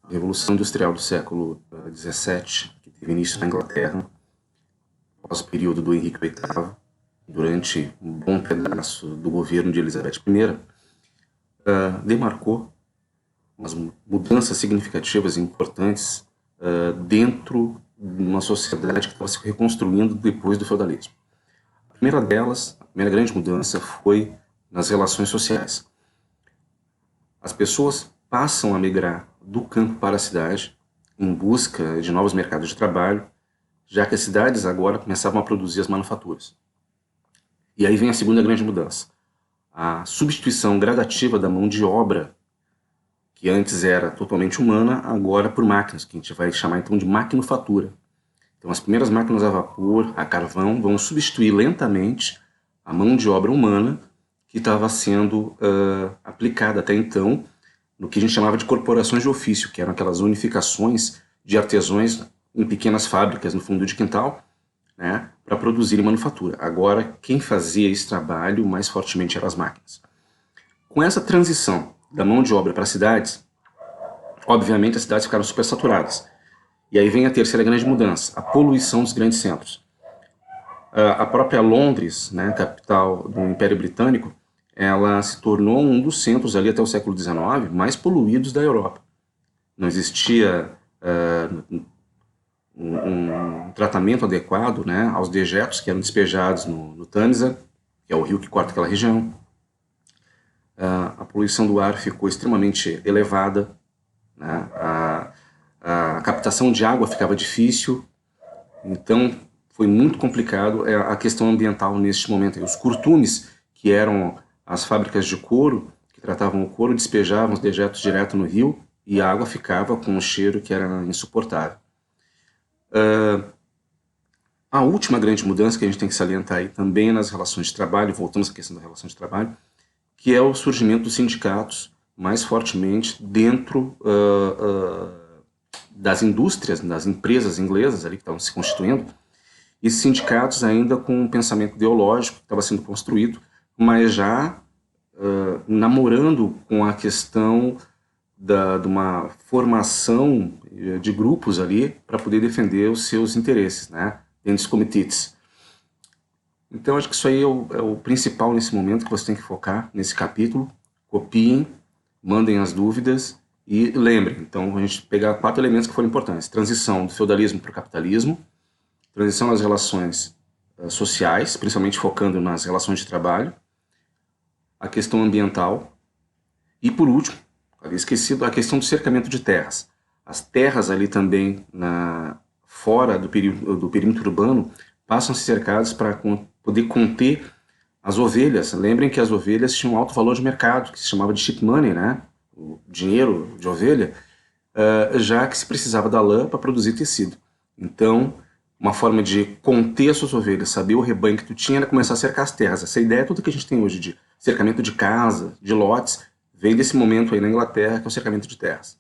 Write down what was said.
A Revolução Industrial do século XVII, que teve início na Inglaterra, após o período do Henrique VIII, durante um bom pedaço do governo de Elizabeth I, demarcou umas mudanças significativas e importantes dentro de uma sociedade que estava se reconstruindo depois do feudalismo. A primeira delas, a primeira grande mudança, foi nas relações sociais. As pessoas passam a migrar do campo para a cidade em busca de novos mercados de trabalho, já que as cidades agora começavam a produzir as manufaturas. E aí vem a segunda grande mudança. A substituição gradativa da mão de obra, que antes era totalmente humana, agora por máquinas, que a gente vai chamar então de maquinofatura. Então as primeiras máquinas a vapor, a carvão, vão substituir lentamente a mão de obra humana que estava sendo aplicada até então no que a gente chamava de corporações de ofício, que eram aquelas unificações de artesãos em pequenas fábricas no fundo de quintal, né, para produzir manufatura. Agora, quem fazia esse trabalho mais fortemente eram as máquinas. Com essa transição da mão de obra para as cidades, obviamente as cidades ficaram supersaturadas. E aí vem a terceira grande mudança, a poluição dos grandes centros. A própria Londres, né, capital do Império Britânico, ela se tornou um dos centros ali até o século XIX mais poluídos da Europa. Não existia um tratamento adequado, né, aos dejetos que eram despejados no Tâmisa, que é o rio que corta aquela região. A poluição do ar ficou extremamente elevada, né, a captação de água ficava difícil, então foi muito complicado a questão ambiental neste momento. Os curtumes, que eram as fábricas de couro, que tratavam o couro, despejavam os dejetos direto no rio e a água ficava com um cheiro que era insuportável. A última grande mudança que a gente tem que salientar aí também nas relações de trabalho, voltamos à questão da relação de trabalho, que é o surgimento dos sindicatos mais fortemente dentro das indústrias, das empresas inglesas ali que estavam se constituindo, e sindicatos ainda com um pensamento ideológico que estava sendo construído, mas já namorando com a questão de uma formação de grupos ali para poder defender os seus interesses, né, dentro dos comitês. Então acho que isso aí é o principal nesse momento que você tem que focar nesse capítulo. Copiem, mandem as dúvidas e lembrem, então a gente pegar 4 elementos que foram importantes: transição do feudalismo para o capitalismo, transição nas relações sociais, principalmente focando nas relações de trabalho, a questão ambiental e, por último, havia esquecido, a questão do cercamento de terras. As terras ali também, fora do perímetro urbano, passam a ser cercadas para poder conter as ovelhas. Lembrem que as ovelhas tinham um alto valor de mercado, que se chamava de sheep money, né? O dinheiro de ovelha, já que se precisava da lã para produzir tecido. Então, uma forma de conter as suas ovelhas, saber o rebanho que tu tinha, era começar a cercar as terras. Essa ideia, tudo que a gente tem hoje de cercamento de casa, de lotes, vem desse momento aí na Inglaterra, que é o cercamento de terras.